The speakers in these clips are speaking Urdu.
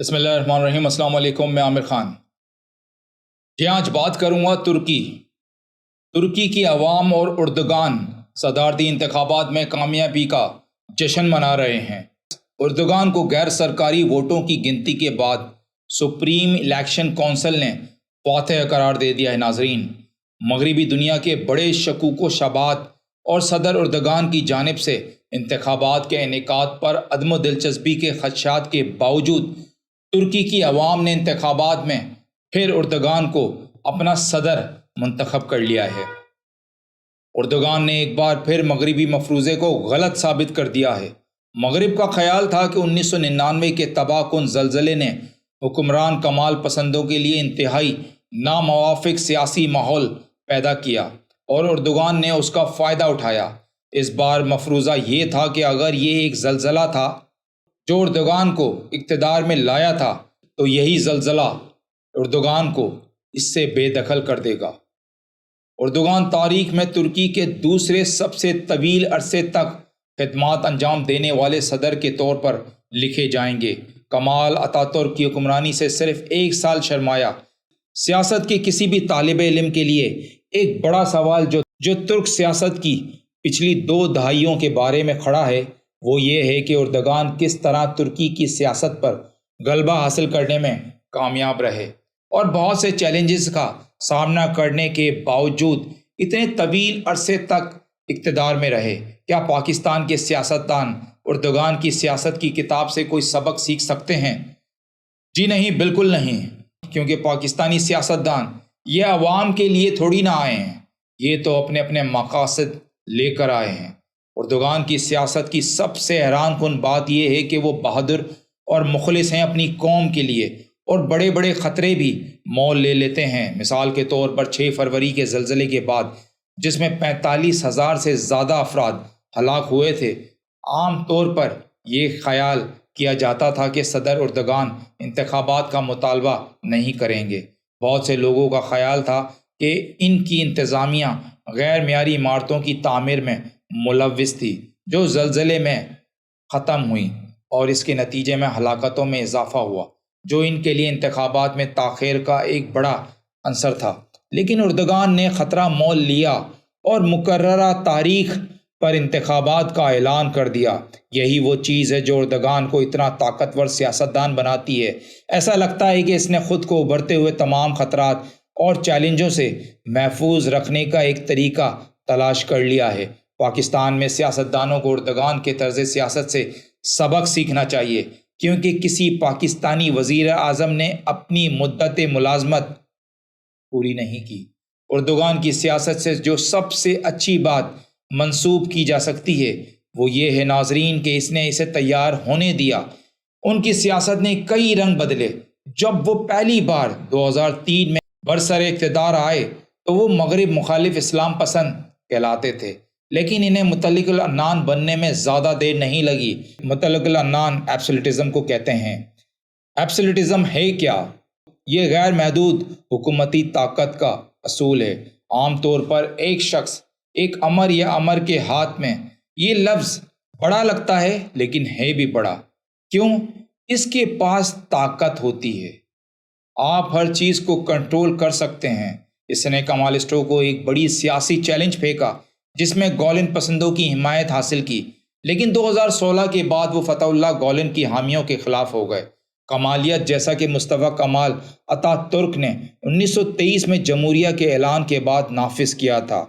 بسم اللہ الرحمن الرحیم۔ السلام علیکم، میں عامر خان۔ آج بات کروں گا ترکی کی عوام اور اردگان صدارتی انتخابات میں کامیابی کا جشن منا رہے ہیں۔ اردگان کو غیر سرکاری ووٹوں کی گنتی کے بعد سپریم الیکشن کونسل نے فاتح قرار دے دیا ہے۔ ناظرین، مغربی دنیا کے بڑے شکوک و شبہات اور صدر اردگان کی جانب سے انتخابات کے انعقاد پر عدم دلچسپی کے خدشات کے باوجود ترکی کی عوام نے انتخابات میں پھر اردگان کو اپنا صدر منتخب کر لیا ہے۔ اردگان نے ایک بار پھر مغربی مفروضے کو غلط ثابت کر دیا ہے۔ مغرب کا خیال تھا کہ 1999 کے تباہ کن زلزلے نے حکمران کمال پسندوں کے لیے انتہائی ناموافق سیاسی ماحول پیدا کیا اور اردگان نے اس کا فائدہ اٹھایا۔ اس بار مفروضہ یہ تھا کہ اگر یہ ایک زلزلہ تھا جو اردگان کو اقتدار میں لایا تھا تو یہی زلزلہ اردگان کو اس سے بے دخل کر دے گا۔ اردگان تاریخ میں ترکی کے دوسرے سب سے طویل عرصے تک خدمات انجام دینے والے صدر کے طور پر لکھے جائیں گے۔ کمال اتاتürk کی حکمرانی سے صرف ایک سال سرمایہ سیاست کے کسی بھی طالب علم کے لیے ایک بڑا سوال جو ترک سیاست کی پچھلی 2 دہائیوں کے بارے میں کھڑا ہے وہ یہ ہے کہ اردگان کس طرح ترکی کی سیاست پر غلبہ حاصل کرنے میں کامیاب رہے اور بہت سے چیلنجز کا سامنا کرنے کے باوجود اتنے طویل عرصے تک اقتدار میں رہے۔ کیا پاکستان کے سیاستدان اردگان کی سیاست کی کتاب سے کوئی سبق سیکھ سکتے ہیں؟ جی نہیں، بالکل نہیں، کیونکہ پاکستانی سیاستدان یہ عوام کے لیے تھوڑی نہ آئے ہیں، یہ تو اپنے اپنے مقاصد لے کر آئے ہیں۔ اردگان کی سیاست کی سب سے حیران کن بات یہ ہے کہ وہ بہادر اور مخلص ہیں اپنی قوم کے لیے اور بڑے بڑے خطرے بھی مول لے لیتے ہیں۔ مثال کے طور پر 6 فروری کے زلزلے کے بعد جس میں 45,000 سے زیادہ افراد ہلاک ہوئے تھے، عام طور پر یہ خیال کیا جاتا تھا کہ صدر اردگان انتخابات کا مطالبہ نہیں کریں گے۔ بہت سے لوگوں کا خیال تھا کہ ان کی انتظامیہ غیر معیاری عمارتوں کی تعمیر میں ملوث تھی جو زلزلے میں ختم ہوئیں اور اس کے نتیجے میں ہلاکتوں میں اضافہ ہوا جو ان کے لیے انتخابات میں تاخیر کا ایک بڑا عنصر تھا۔ لیکن اردگان نے خطرہ مول لیا اور مقررہ تاریخ پر انتخابات کا اعلان کر دیا۔ یہی وہ چیز ہے جو اردگان کو اتنا طاقتور سیاستدان بناتی ہے۔ ایسا لگتا ہے کہ اس نے خود کو ابھرتے ہوئے تمام خطرات اور چیلنجوں سے محفوظ رکھنے کا ایک طریقہ تلاش کر لیا ہے۔ پاکستان میں سیاستدانوں کو اردگان کے طرز سیاست سے سبق سیکھنا چاہیے، کیونکہ کسی پاکستانی وزیر اعظم نے اپنی مدت ملازمت پوری نہیں کی۔ اردگان کی سیاست سے جو سب سے اچھی بات منسوب کی جا سکتی ہے وہ یہ ہے ناظرین کہ اس نے اسے تیار ہونے دیا۔ ان کی سیاست نے کئی رنگ بدلے۔ جب وہ پہلی بار 2003 میں برسر اقتدار آئے تو وہ مغرب مخالف اسلام پسند کہلاتے تھے، لیکن انہیں مطلق العنان بننے میں زیادہ دیر نہیں لگی۔ مطلق العنان ایبسولوٹزم کو کہتے ہیں۔ ایبسولوٹزم ہے کیا؟ یہ غیر محدود حکومتی طاقت کا اصول ہے۔ عام طور پر ایک شخص، ایک امر یا امر کے ہاتھ میں۔ یہ لفظ بڑا لگتا ہے لیکن ہے بھی بڑا۔ کیوں؟ اس کے پاس طاقت ہوتی ہے۔ آپ ہر چیز کو کنٹرول کر سکتے ہیں۔ اس نے کمالسٹوں کو ایک بڑی سیاسی چیلنج پھینکا جس میں گولن پسندوں کی حمایت حاصل کی، لیکن 2016 کے بعد وہ فتح اللہ گولن کی حامیوں کے خلاف ہو گئے۔ کمالیت جیسا کہ مصطفیٰ کمال اتاتürk نے 1923 میں جمہوریہ کے اعلان کے بعد نافذ کیا تھا،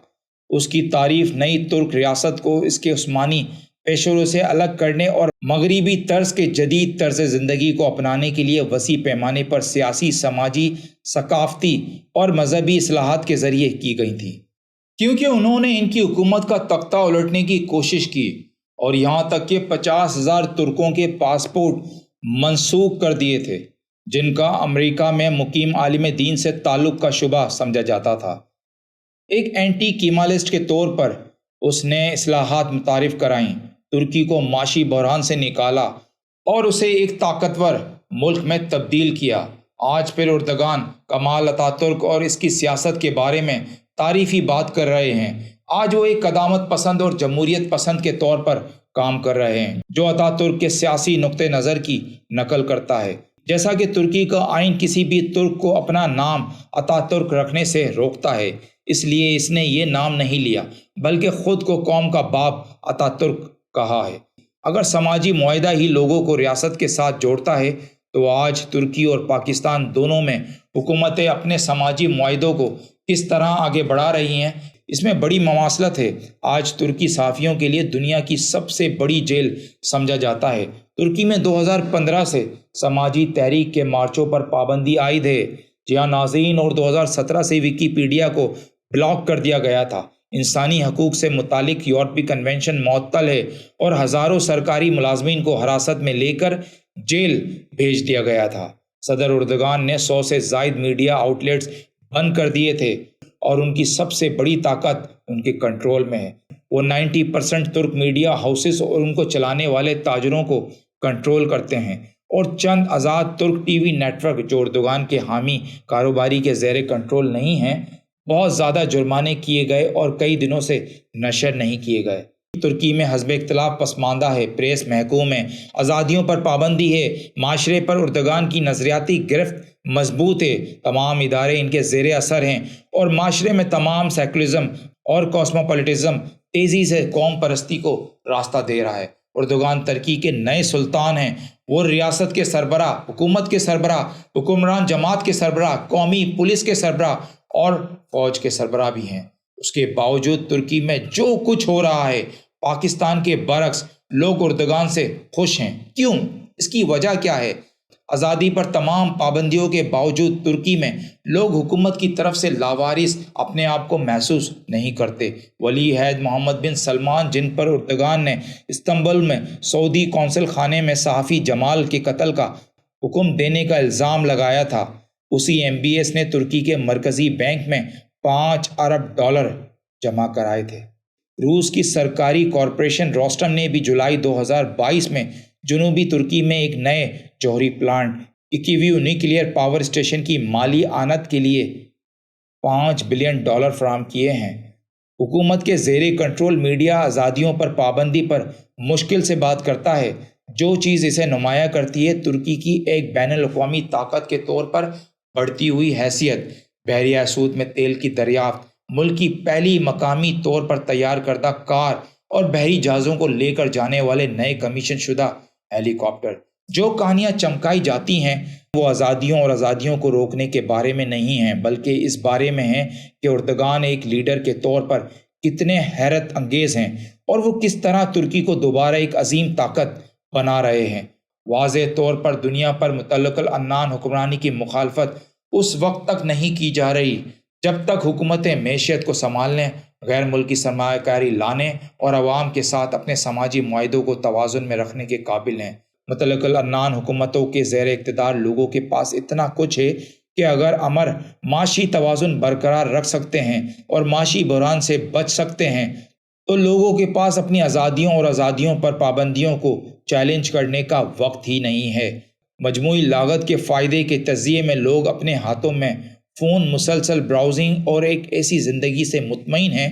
اس کی تعریف نئی ترک ریاست کو اس کے عثمانی پیشروں سے الگ کرنے اور مغربی طرز کے جدید طرز زندگی کو اپنانے کے لیے وسیع پیمانے پر سیاسی، سماجی، ثقافتی اور مذہبی اصلاحات کے ذریعے کی گئی تھی، کیونکہ انہوں نے ان کی حکومت کا تختہ الٹنے کی کوشش کی اور یہاں تک کہ 50,000 ترکوں کے پاسپورٹ منسوخ کر دیے تھے جن کا امریکہ میں مقیم عالم دین سے تعلق کا شبہ سمجھا جاتا تھا۔ ایک اینٹی کیمالسٹ کے طور پر اس نے اصلاحات متعارف کرائیں، ترکی کو معاشی بحران سے نکالا اور اسے ایک طاقتور ملک میں تبدیل کیا۔ آج پھر اردگان کمال اتاتürk اور اس کی سیاست کے بارے میں تعریفی بات کر رہے ہیں۔ آج وہ ایک قدامت پسند اور جمہوریت پسند کے طور پر کام کر رہے ہیں جو اتاتürk کے سیاسی نقطہ نظر کی نقل کرتا ہے۔ جیسا کہ ترکی کا آئین کسی بھی ترک کو اپنا نام اتا ترک رکھنے سے روکتا ہے، اس لیے اس نے یہ نام نہیں لیا بلکہ خود کو قوم کا باپ اتا ترک کہا ہے۔ اگر سماجی معاہدہ ہی لوگوں کو ریاست کے ساتھ جوڑتا ہے تو آج ترکی اور پاکستان دونوں میں حکومتیں اپنے سماجی معاہدوں کو کس طرح آگے بڑھا رہی ہیں، اس میں بڑی مماثلت ہے۔ آج ترکی صحافیوں کے لیے دنیا کی سب سے بڑی جیل سمجھا جاتا ہے۔ ترکی میں 2015 سے سماجی تحریک کے مارچوں پر پابندی عائد ہے۔ جی ہاں ناظرین، اور 2017 سے ویکیپیڈیا کو بلاک کر دیا گیا تھا۔ انسانی حقوق سے متعلق یورپی کنونشن معطل ہے اور ہزاروں سرکاری ملازمین کو حراست میں لے کر جیل بھیج دیا گیا تھا۔ صدر اردگان نے 100 سے زائد میڈیا آؤٹلیٹس بند کر دیے تھے اور ان کی سب سے بڑی طاقت ان کے کنٹرول میں ہے۔ وہ 90% ترک میڈیا ہاؤسز اور ان کو چلانے والے تاجروں کو کنٹرول کرتے ہیں، اور چند آزاد ترک ٹی وی نیٹ ورک جو اردگان کے حامی کاروباری کے زیر کنٹرول نہیں ہیں، بہت زیادہ جرمانے کیے گئے اور کئی دنوں سے نشر نہیں کیے گئے۔ ترکی میں حزب اختلاف پسماندہ ہے، پریس محکوم ہے، آزادیوں پر پابندی ہے، معاشرے پر اردگان کی نظریاتی گرفت مضبوط ہے، تمام ادارے ان کے زیر اثر ہیں اور معاشرے میں تمام سیکولرزم اور کاسموپولیٹزم تیزی سے قوم پرستی کو راستہ دے رہا ہے۔ اردگان ترکی کے نئے سلطان ہیں، وہ ریاست کے سربراہ، حکومت کے سربراہ، حکمران جماعت کے سربراہ، قومی پولیس کے سربراہ اور فوج کے سربراہ بھی ہیں۔ اس کے باوجود ترکی میں جو کچھ ہو رہا ہے پاکستان کے برعکس لوگ اردگان سے خوش ہیں۔ کیوں؟ اس کی وجہ کیا ہے؟ آزادی پر تمام پابندیوں کے باوجود ترکی میں لوگ حکومت کی طرف سے لاوارث اپنے آپ کو محسوس نہیں کرتے۔ ولی عہد محمد بن سلمان، جن پر اردگان نے استنبول میں سعودی قونصل خانے میں صحافی جمال کے قتل کا حکم دینے کا الزام لگایا تھا، اسی MBS نے ترکی کے مرکزی بینک میں 5 ارب ڈالر جمع کرائے تھے۔ روس کی سرکاری کارپوریشن روسٹم نے بھی جولائی 2022 میں جنوبی ترکی میں ایک نئے جوہری پلانٹ اکیویو نیوکلیئر پاور اسٹیشن کی مالی اعانت کے لیے $5 بلین فراہم کیے ہیں۔ حکومت کے زیر کنٹرول میڈیا آزادیوں پر پابندی پر مشکل سے بات کرتا ہے، جو چیز اسے نمایاں کرتی ہے ترکی کی ایک بین الاقوامی طاقت کے طور پر بڑھتی ہوئی حیثیت۔ بحیرہ اسود میں تیل کی دریافت، ملک کی پہلی مقامی طور پر تیار کردہ کار اور بحری جہازوں کو لے کر جانے والے نئے کمیشن شدہ ہیلی کاپٹر۔ جو کہانیاں چمکائی جاتی ہیں وہ آزادیوں اور آزادیوں کو روکنے کے بارے میں نہیں ہیں، بلکہ اس بارے میں ہیں کہ اردگان ایک لیڈر کے طور پر کتنے حیرت انگیز ہیں اور وہ کس طرح ترکی کو دوبارہ ایک عظیم طاقت بنا رہے ہیں۔ واضح طور پر دنیا پر مطلق العنان حکمرانی کی مخالفت اس وقت تک نہیں کی جا رہی جب تک حکومتیں معیشت کو سنبھالنے، غیر ملکی سرمایہ کاری لانے اور عوام کے ساتھ اپنے سماجی معاہدوں کو توازن میں رکھنے کے قابل ہیں۔ مطلق العنان حکومتوں کے زیر اقتدار لوگوں کے پاس اتنا کچھ ہے کہ اگر امر معاشی توازن برقرار رکھ سکتے ہیں اور معاشی بحران سے بچ سکتے ہیں تو لوگوں کے پاس اپنی آزادیوں اور آزادیوں پر پابندیوں کو چیلنج کرنے کا وقت ہی نہیں ہے۔ مجموعی لاگت کے فائدے کے تجزیے میں لوگ اپنے ہاتھوں میں فون، مسلسل براؤزنگ اور ایک ایسی زندگی سے مطمئن ہیں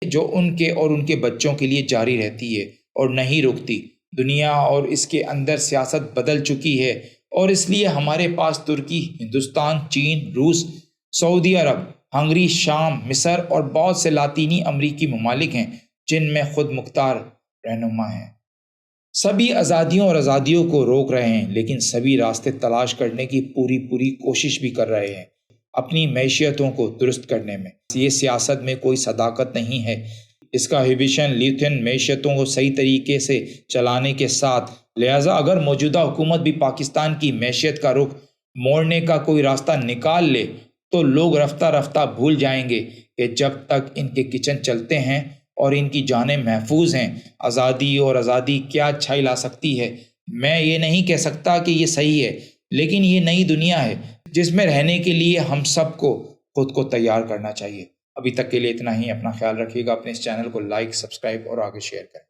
جو ان کے اور ان کے بچوں کے لیے جاری رہتی ہے اور نہیں رکتی۔ دنیا اور اس کے اندر سیاست بدل چکی ہے اور اس لیے ہمارے پاس ترکی، ہندوستان، چین، روس، سعودی عرب، ہنگری، شام، مصر اور بہت سے لاطینی امریکی ممالک ہیں جن میں خود مختار رہنما ہیں۔ سبھی آزادیوں اور آزادیوں کو روک رہے ہیں، لیکن سبھی راستے تلاش کرنے کی پوری کوشش بھی کر رہے ہیں اپنی معیشتوں کو درست کرنے میں۔ یہ سیاست میں کوئی صداقت نہیں ہے، اس کا ہیبیشن لیتھن معیشتوں کو صحیح طریقے سے چلانے کے ساتھ، لہٰذا اگر موجودہ حکومت بھی پاکستان کی معیشت کا رخ موڑنے کا کوئی راستہ نکال لے تو لوگ رفتہ رفتہ بھول جائیں گے کہ جب تک ان کے کچن چلتے ہیں اور ان کی جانیں محفوظ ہیں، آزادی اور آزادی کیا اچھائی لا سکتی ہے۔ میں یہ نہیں کہہ سکتا کہ یہ صحیح ہے، لیکن یہ نئی دنیا ہے جس میں رہنے کے لیے ہم سب کو خود کو تیار کرنا چاہیے۔ ابھی تک کے لیے اتنا ہی۔ اپنا خیال رکھیے گا، اپنے اس چینل کو لائک، سبسکرائب اور آگے شیئر کریں۔